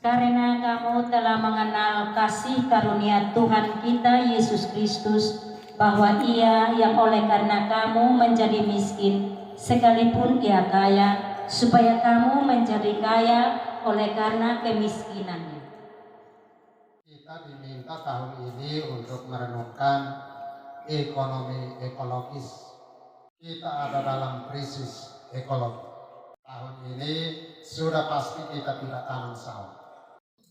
Karena kamu telah mengenal kasih karunia Tuhan kita Yesus Kristus, bahwa Ia yang oleh karena kamu menjadi miskin, sekalipun Ia kaya, supaya kamu menjadi kaya oleh karena kemiskinannya. Kita diminta tahun ini untuk merenungkan ekonomi ekologis. Kita ada dalam krisis ekologi. Tahun ini sudah pasti kita tidak tanam sawah.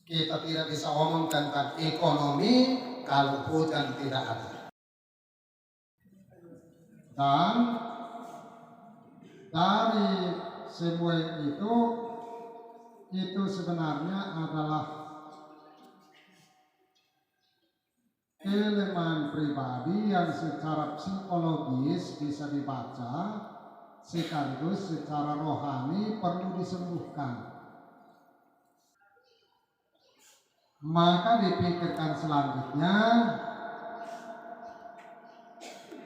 Kita tidak bisa ngomong tentang ekonomi kalau hutan tidak ada. Dan dari semua itu sebenarnya adalah kelemahan pribadi yang secara psikologis bisa dibaca, sekaligus secara rohani perlu disembuhkan. Maka dipikirkan selanjutnya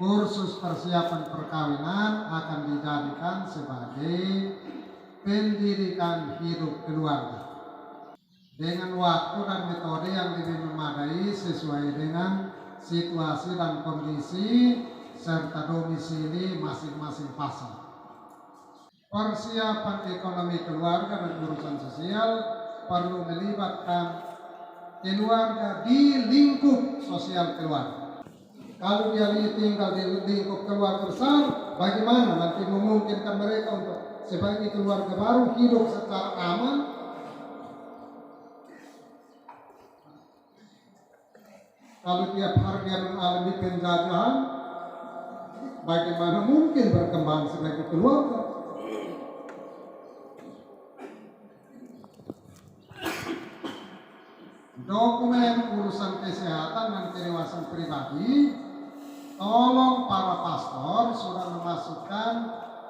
kursus persiapan perkawinan akan dijadikan sebagai pendidikan hidup keluarga dengan waktu dan metode yang lebih memadai sesuai dengan situasi dan kondisi serta domisili masing-masing pasang. Persiapan ekonomi keluarga dan urusan sosial perlu melibatkan keluarga di lingkup sosial keluarga. Kalau dia tinggal di lingkup keluarga besar, bagaimana nanti memungkinkan mereka untuk sebagai keluarga baru hidup secara aman? Kalau tiap hari dia mengalami penjajahan, bagaimana mungkin berkembang sebagai keluarga? Dokumen urusan kesehatan dan kedewasaan pribadi, tolong para pastor sudah memasukkan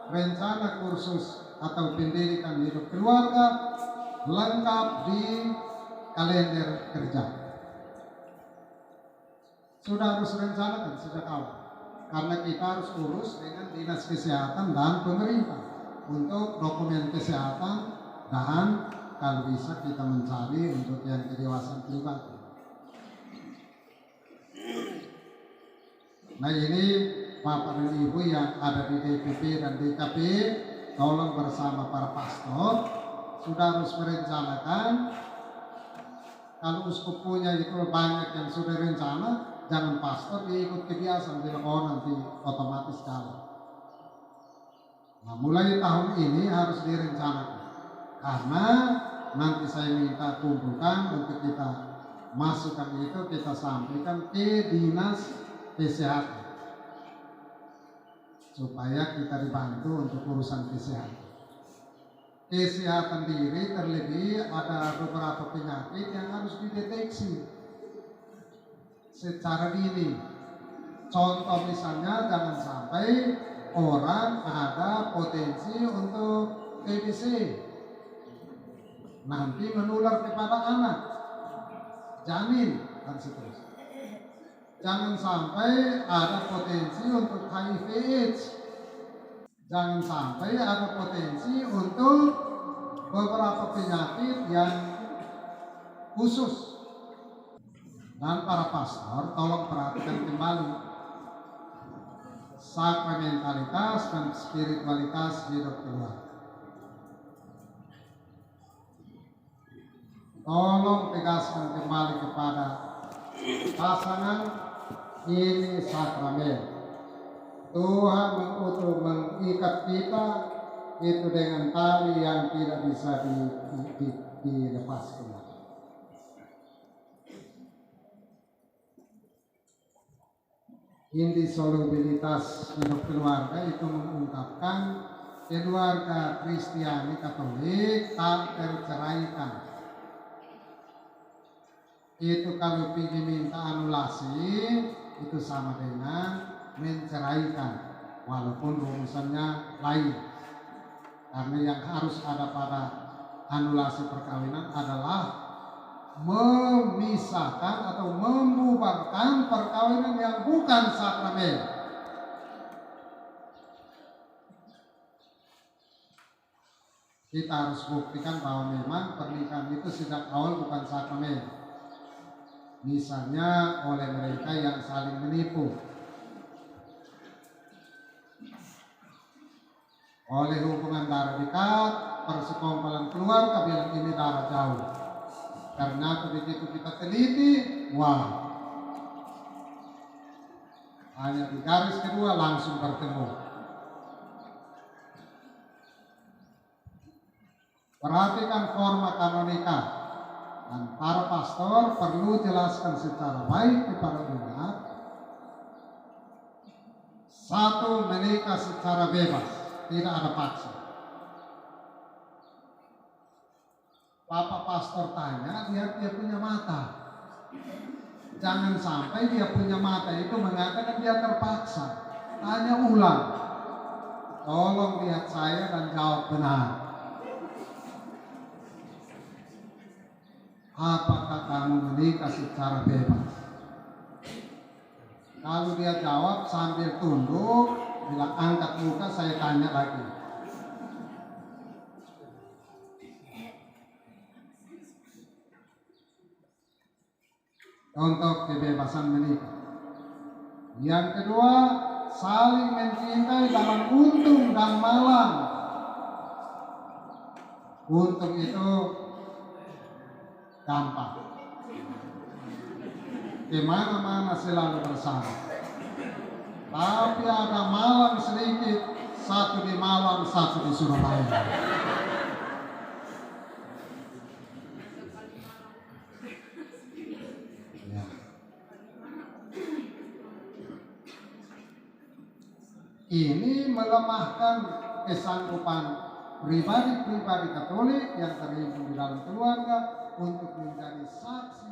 rencana kursus atau pendidikan hidup keluarga lengkap di kalender kerja. Sudah harus rencanakan sejak awal, karena kita harus urus dengan dinas kesehatan dan pemerintah untuk dokumen kesehatan dan kalau bisa kita mencari untuk yang kedewasaan pribadi. Nah ini Bapak dan Ibu yang ada di DPP dan DKP, tolong bersama para pastor sudah harus merencanakan. Kalau uskup punya itu banyak yang sudah rencana, jangan pastor diikut kebiasaan bilang nanti otomatis kalah. Nah mulai tahun ini harus direncanakan, karena nanti saya minta kumpulkan untuk kita masukkan itu, kita sampaikan ke dinas kesehatan supaya kita dibantu untuk urusan kesehatan. Kesehatan diri terlebih ada beberapa penyakit yang harus dideteksi secara dini. Contoh misalnya jangan sampai orang ada potensi untuk TBC, nanti menular kepada anak, janin dan seterusnya. Jangan sampai ada potensi untuk HIV/AIDS. Jangan sampai ada potensi untuk beberapa penyakit yang khusus. Dan para pastor tolong perhatikan kembali sakramentalitas dan spiritualitas hidup keluarga. Tolong tegaskan kembali kepada pasangan, ini sakramen. Tuhan mengikat kita itu dengan tali yang tidak bisa dilepaskan. Indissolubilitas hidup keluarga itu mengungkapkan keluarga Kristiani Katolik tak terceraikan. Itu kalau pergi minta anulasi itu sama dengan menceraikan, walaupun rumusannya lain. Karena yang harus ada pada anulasi perkawinan adalah memisahkan atau membubarkan perkawinan yang bukan sakramen. Kita harus buktikan bahwa memang pernikahan itu sejak awal bukan sakramen. Misalnya oleh mereka yang saling menipu, oleh hubungan darah dekat, persekongkolan keluarga bilang ini darah jauh. Karena begitu kita teliti, wah, hanya di garis kedua langsung bertemu. Perhatikan forma kanonika, dan para pastor perlu jelaskan secara baik kepada umat. Satu, menikah secara bebas, tidak ada paksa. Papa pastor tanya, lihat dia punya mata. Jangan sampai dia punya mata itu mengatakan dia terpaksa. Tanya ulang. Tolong lihat saya dan jawab benar. Apakah kamu menikah secara bebas? Kalau dia jawab sambil tunduk, bilang angkat muka, saya tanya lagi. Untuk kebebasan menikah. Yang kedua, saling mencintai dalam untung dan malam. Untung itu gampang. Kemana-mana selalu bersama. Tapi ada malam sedikit, satu di Malang, satu di Surabaya. Ya. Ini melemahkan kesanggupan pribadi-pribadi Katolik yang terhimpun di dalam keluarga untuk menjadi saksi